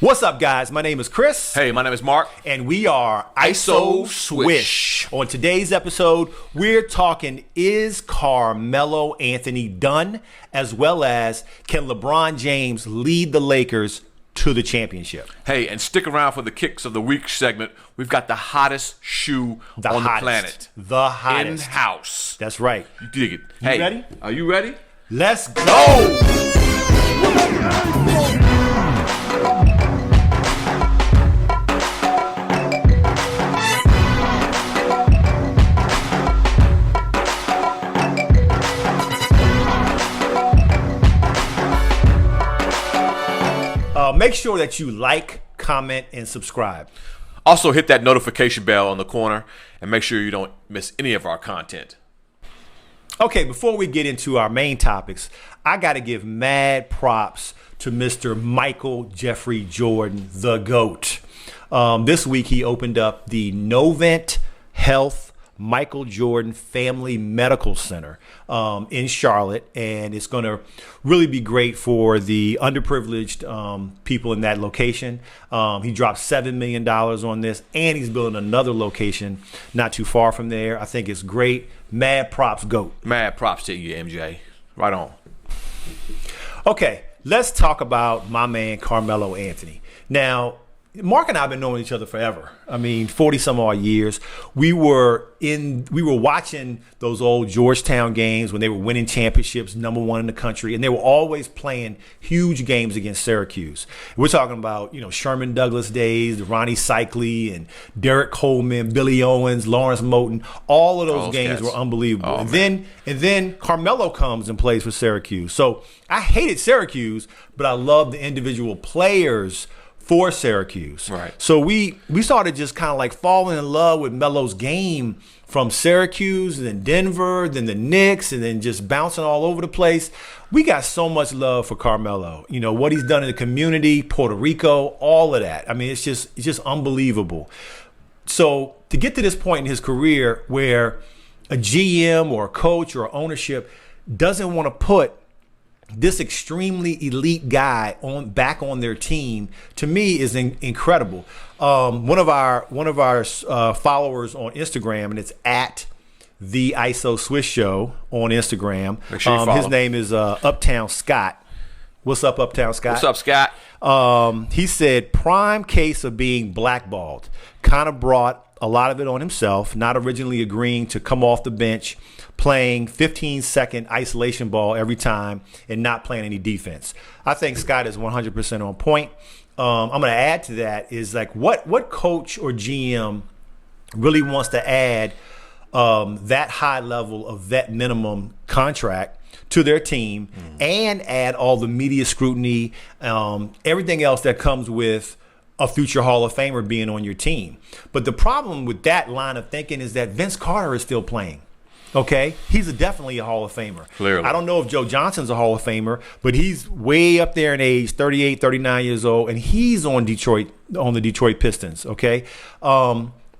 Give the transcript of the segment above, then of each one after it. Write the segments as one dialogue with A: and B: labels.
A: What's up, guys? My name is Chris.
B: Hey, my name is Mark.
A: And we are ISO Swish. On today's episode, we're talking, is Carmelo Anthony done? As well as, can LeBron James lead the Lakers to the championship?
B: Hey, and stick around for the Kicks of the Week segment. We've got the hottest shoe on the planet.
A: The hottest.
B: In-house.
A: That's right.
B: You dig it.
A: You ready?
B: Are you ready?
A: Let's go! Make sure that you like, comment, and subscribe.
B: Also, hit that notification bell on the corner and make sure you don't miss any of our content.
A: Okay, before we get into our main topics, I got to give mad props to Mr. Michael Jeffrey Jordan, the GOAT. This week, he opened up the Novant Health Michael Jordan Family Medical Center in Charlotte, and it's going to really be great for the underprivileged people in that location. He dropped $7 million on this, and he's building another location not too far from there. I think it's great. Mad props, GOAT.
B: Mad props to you, MJ. Right on.
A: Okay, let's talk about my man Carmelo Anthony. Now, Mark and I have been knowing each other forever. I mean, 40 some odd years. We were watching those old Georgetown games when they were winning championships, #1 in the country, and they were always playing huge games against Syracuse. We're talking about, Sherman Douglas days, the Ronnie Cycli and Derek Coleman, Billy Owens, Lawrence Moten. All of those games were unbelievable.
B: Oh,
A: and then Carmelo comes and plays for Syracuse. So I hated Syracuse, but I loved the individual players for Syracuse.
B: Right.
A: So we started just kind of like falling in love with Melo's game from Syracuse, and then Denver, then the Knicks, and then just bouncing all over the place. We got so much love for Carmelo. What he's done in the community, Puerto Rico, all of that. I mean, it's just unbelievable. So to get to this point in his career where a GM or a coach or ownership doesn't want to put this extremely elite guy back on their team, to me, is incredible. One of our followers on Instagram, and it's at the ISO Swish Show on Instagram.
B: Make sure you follow.
A: His name is Uptown Scott. What's up, Uptown Scott?
B: What's up, Scott?
A: He said, prime case of being blackballed. Kind of brought a lot of it on himself, not originally agreeing to come off the bench, playing 15-second isolation ball every time, and not playing any defense. I think Scott is 100% on point. I'm going to add to that is like what coach or GM really wants to add that high level of vet minimum contract to their team and add all the media scrutiny, everything else that comes with a future Hall of Famer being on your team. But the problem with that line of thinking is that Vince Carter is still playing. Okay? He's definitely a Hall of Famer.
B: Clearly.
A: I don't know if Joe Johnson's a Hall of Famer, but he's way up there in age, 38, 39 years old, and he's on the Detroit Pistons. Okay?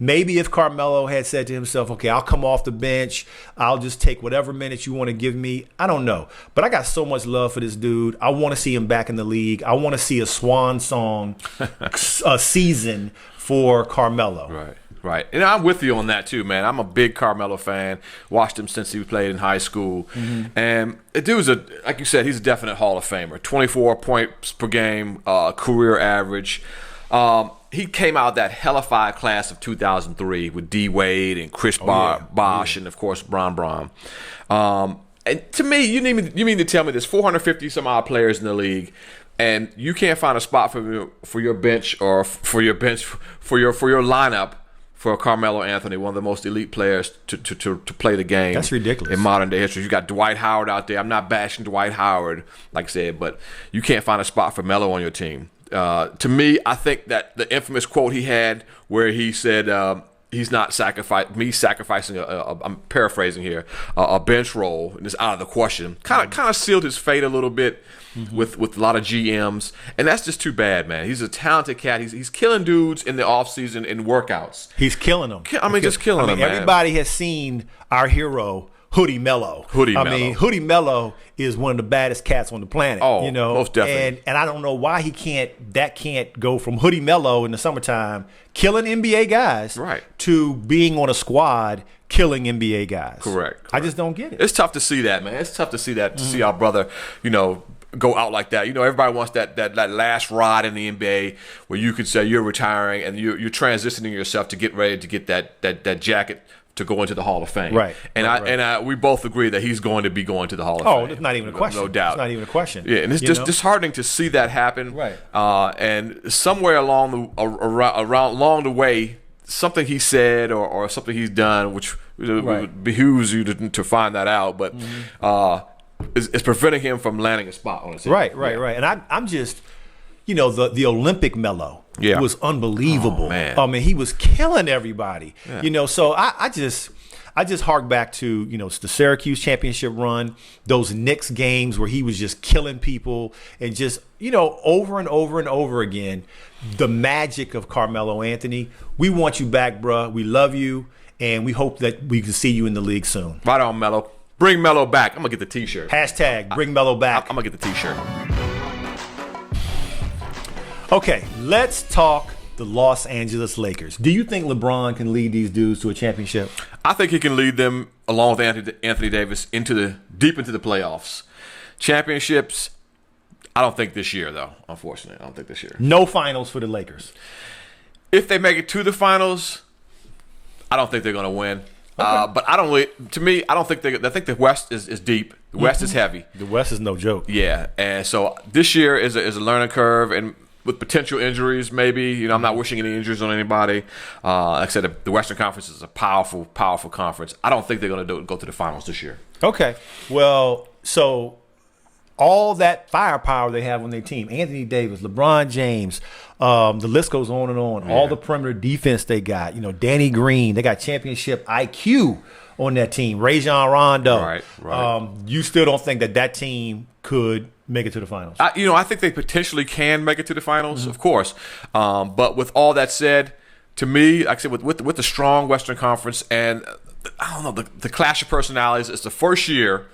A: Maybe if Carmelo had said to himself, okay, I'll come off the bench, I'll just take whatever minutes you want to give me. I don't know. But I got so much love for this dude. I want to see him back in the league. I want to see a swan song season for Carmelo.
B: Right. And I'm with you on that too, man. I'm a big Carmelo fan. Watched him since he played in high school. And the dude's like you said, he's a definite Hall of Famer. 24 points per game, career average. He came out of that hellified class of 2003 with D. Wade and Chris Bosh and, of course, Bron. And to me, you mean to tell me there's 450 some odd players in the league, and you can't find a spot for your bench or for your lineup for Carmelo Anthony, one of the most elite players to play the game.
A: That's ridiculous.
B: In modern day history. You got Dwight Howard out there. I'm not bashing Dwight Howard, like I said, but you can't find a spot for Melo on your team. To me, I think that the infamous quote he had where he said he's not sacrificing I'm paraphrasing here, a bench role, and it's out of the question, kind of sealed his fate a little bit with a lot of GMs, and that's just too bad, man. He's a talented cat. He's killing dudes in the offseason in workouts.
A: He's killing them.
B: Just killing them, man.
A: Everybody has seen our hero Hoodie Mello. Hoodie Mello is one of the baddest cats on the planet.
B: Oh,
A: you know,
B: most definitely.
A: And I don't know why that can't go from Hoodie Mello in the summertime killing NBA guys,
B: right,
A: to being on a squad killing NBA guys.
B: Correct.
A: I just don't get it.
B: It's tough to see that, man. It's tough to see that, to see our brother, you know, go out like that. You know, everybody wants that last ride in the NBA where you can say you're retiring and you're transitioning yourself to get ready to get that jacket to go into the Hall of Fame.
A: Right.
B: And we both agree that he's going to be going to the Hall of Fame.
A: Oh, it's not even a question.
B: No doubt.
A: It's not even a question.
B: Yeah, and it's just disheartening to see that happen.
A: Right.
B: And somewhere along the way, something he said or something he's done, which behooves you to find that out, but is preventing him from landing a spot on his team.
A: Right. And I'm just, you know, the Olympic Mello was unbelievable.
B: Oh, man.
A: I mean, he was killing everybody.
B: Yeah.
A: You know, so I just hark back to, you know, the Syracuse championship run, those Knicks games where he was just killing people, and just, you know, over and over and over again, the magic of Carmelo Anthony. We want you back, bruh. We love you, and we hope that we can see you in the league soon.
B: Right on, Melo. Bring Melo back. I'm going to get the T-shirt.
A: Hashtag bring Melo back.
B: I'm going to get the T-shirt.
A: Okay, let's talk the Los Angeles Lakers. Do you think LeBron can lead these dudes to a championship?
B: I think he can lead them, along with Anthony Davis, deep into the playoffs. Championships, I don't think this year, though, unfortunately. I don't think this year.
A: No finals for the Lakers.
B: If they make it to the finals, I don't think they're going to win. Okay. But I don't think I think the West is deep. The West is heavy.
A: The West is no joke.
B: Yeah, and so this year is a learning curve, and with potential injuries, maybe. You know, I'm not wishing any injuries on anybody. Like I said, the Western Conference is a powerful, powerful conference. I don't think they're going to go to the finals this year.
A: Okay. Well, so all that firepower they have on their team, Anthony Davis, LeBron James, the list goes on and on. Yeah. All the perimeter defense they got, you know, Danny Green, they got championship IQ on that team. Rajon Rondo.
B: Right.
A: You still don't think that team could make it to the finals?
B: I think they potentially can make it to the finals, of course. But with all that said, to me, like I said, with the strong Western Conference and I don't know, the clash of personalities, it's the first year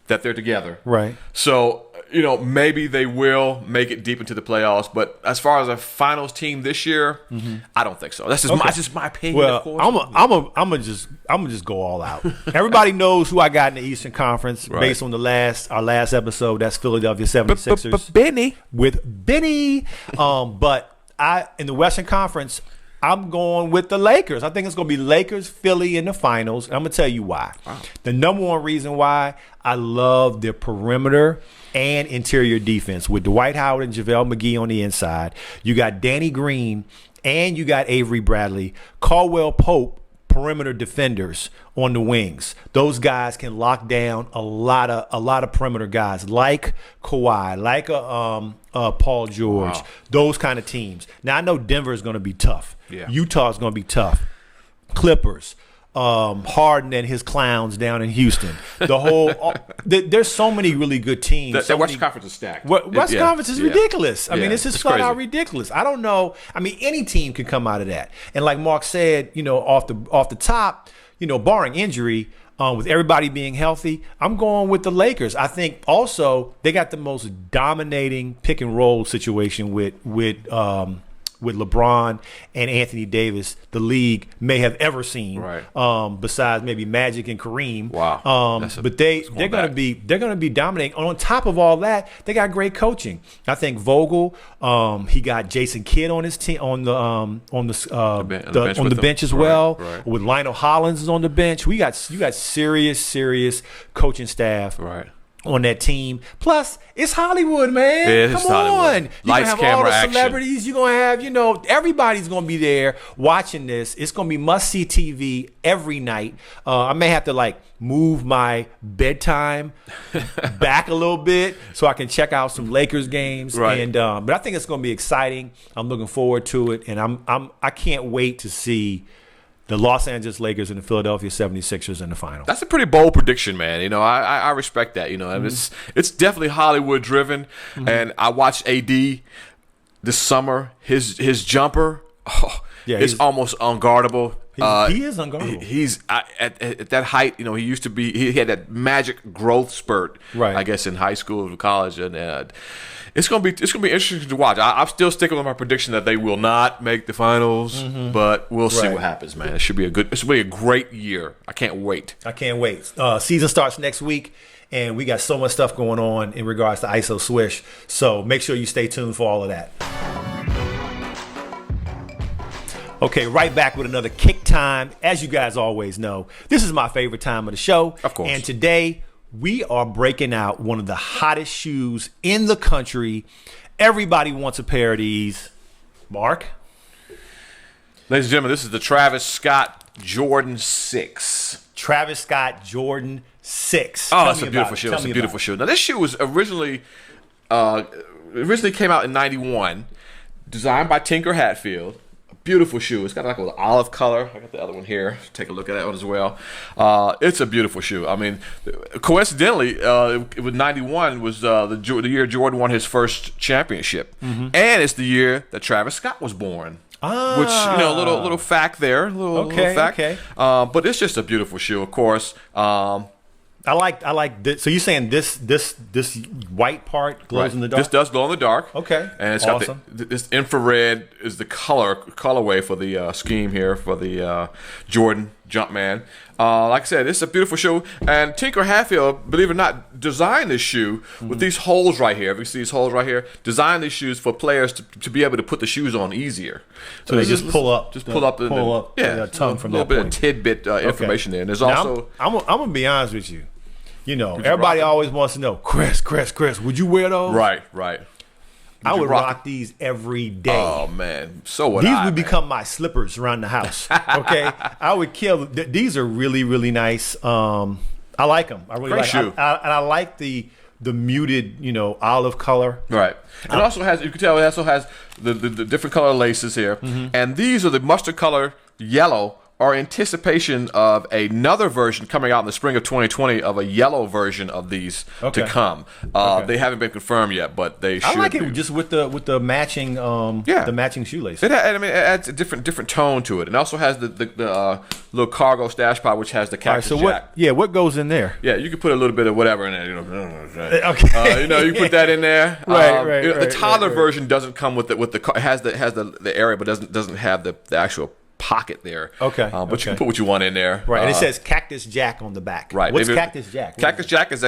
B: that they're together.
A: Right.
B: So, you know, maybe they will make it deep into the playoffs. But as far as a finals team this year, I don't think so. That's just my opinion.
A: Well,
B: of course.
A: I'm gonna just go all out. Everybody knows who I got in the Eastern Conference based on our last episode. That's Philadelphia 76ers.
B: Benny.
A: With Benny. But in the Western Conference, I'm going with the Lakers. I think it's going to be Lakers, Philly in the finals. And I'm going to tell you why. Wow. The number one reason why, I love their perimeter and interior defense with Dwight Howard and JaVale McGee on the inside. You got Danny Green and you got Avery Bradley. Caldwell Pope, perimeter defenders on the wings. Those guys can lock down a lot of perimeter guys like Kawhi, like Paul George, those kind of teams. Now, I know Denver is going to be tough.
B: Yeah.
A: Utah is going to be tough. Clippers, Harden and his clowns down in Houston. There's so many really good teams.
B: The Western Conference is stacked.
A: Western Conference is ridiculous. I mean, it's just
B: it's
A: flat
B: crazy.
A: out ridiculous. I don't know. I mean, any team could come out of that. And like Mark said, you know, off the top, you know, barring injury, with everybody being healthy, I'm going with the Lakers. I think also they got the most dominating pick and roll situation with LeBron and Anthony Davis the league may have ever seen.
B: Right.
A: Besides maybe Magic and Kareem.
B: Wow.
A: But they're gonna be dominating. On top of all that, they got great coaching. I think Vogel, he got Jason Kidd on his team on the bench as well.
B: Right.
A: With Lionel Hollins is on the bench. You got serious coaching staff.
B: Right.
A: On that team. Plus, it's Hollywood, man.
B: Yeah,
A: Come on. You're going to have all the celebrities. You're going to have, you know, everybody's going to be there watching this. It's going to be must-see TV every night. I may have to, like, move my bedtime back a little bit so I can check out some Lakers games.
B: Right.
A: But I think it's going to be exciting. I'm looking forward to it. And I can't wait to see the Los Angeles Lakers and the Philadelphia 76ers in the final.
B: That's a pretty bold prediction, man. You know, I respect that. You know, it's definitely Hollywood driven. And I watched AD this summer. His jumper,
A: Yeah,
B: it's almost unguardable.
A: He is unguardable.
B: He's at that height. You know, he used to be. He had that magic growth spurt.
A: Right.
B: I guess in high school or college, and it's gonna be interesting to watch. I'm still sticking with my prediction that they will not make the finals, but we'll see what happens, man. It should be a great year. I can't wait.
A: Season starts next week, and we got so much stuff going on in regards to ISO Swish. So make sure you stay tuned for all of that. Okay, right back with another Kick Time. As you guys always know, this is my favorite time of the show.
B: Of course.
A: And today, we are breaking out one of the hottest shoes in the country. Everybody wants a pair of these. Mark?
B: Ladies and gentlemen, this is the Travis Scott Jordan 6.
A: Travis Scott Jordan 6.
B: Oh, it's a beautiful shoe. It's a beautiful shoe. Now, this shoe was originally came out in 91, designed by Tinker Hatfield. Beautiful shoe. It's got like an olive color. I got the other one here. Take a look at that one as well. It's a beautiful shoe. I mean, coincidentally, with 91 was the year Jordan won his first championship, and it's the year that Travis Scott was born. Which, you know, little fact there, little fact.
A: Okay.
B: But it's just a beautiful shoe, of course.
A: I like this. So you're saying this white part glows in the dark?
B: This does glow in the dark.
A: Okay.
B: And it's
A: awesome.
B: got this infrared is the colorway for the scheme here for the Jordan Jumpman. Like I said, it's a beautiful shoe. And Tinker Hatfield, believe it or not, designed this shoe with these holes right here. If you see these holes right here, designed these shoes for players to be able to put the shoes on easier.
A: So they just pull up
B: the
A: tongue from
B: a little
A: that
B: bit
A: point.
B: of tidbit information there. And there's
A: Now,
B: also
A: I'm gonna be honest with you. You know, everybody always wants to know, Chris, would you wear those?
B: right.
A: I would rock these every day.
B: Oh man, so would
A: these
B: I,
A: would
B: man.
A: become my slippers around the house. Okay, I would kill. These are really, really nice. I like them. I really
B: Great
A: like.
B: shoe.
A: And I like the muted, olive color.
B: Right. It also has. You can tell it also has the different color laces here, and these are the mustard color yellow. Are anticipation of another version coming out in the spring of 2020 of a yellow version of these to come. They haven't been confirmed yet, but they should.
A: I like it just with the matching the matching shoelace.
B: It adds a different tone to it. It also has the little cargo stash pod, which has the cactus jack.
A: What goes in there?
B: Yeah, you can put a little bit of whatever in there.
A: Okay.
B: You put that in there.
A: Right.
B: The toddler version doesn't come with it has the area, but doesn't have the actual pocket there.
A: Okay.
B: But you can put what you want in there.
A: Right. And it says Cactus Jack on the back.
B: Right.
A: What's Cactus Jack?
B: Cactus Jack is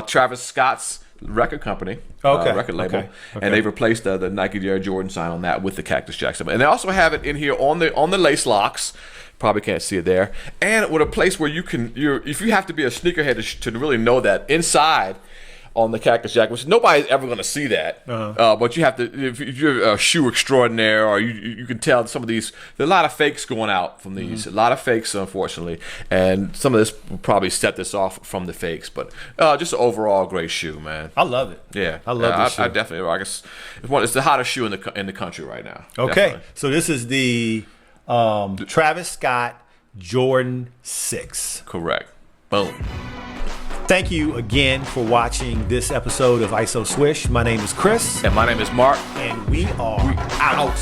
B: Travis Scott's record company, record label,
A: Okay.
B: and they've replaced the Nike Air Jordan sign on that with the Cactus Jack symbol. And they also have it in here on the lace locks. Probably can't see it there. And with a place where if you have to be a sneakerhead to really know that inside. On the Cactus Jack, which nobody's ever going to see that, but you have to. If you're a shoe extraordinaire, or you can tell some of these. There are a lot of fakes going out from these. A lot of fakes, unfortunately, and some of this will probably set this off from the fakes. But just an overall great shoe, man.
A: I love it.
B: Yeah,
A: I love this shoe.
B: I definitely. I guess it's the hottest shoe in the country right now.
A: Okay,
B: definitely.
A: So this is the Travis Scott Jordan 6.
B: Correct. Boom.
A: Thank you again for watching this episode of ISO Swish. My name is Chris.
B: And my name is Mark.
A: And we are out.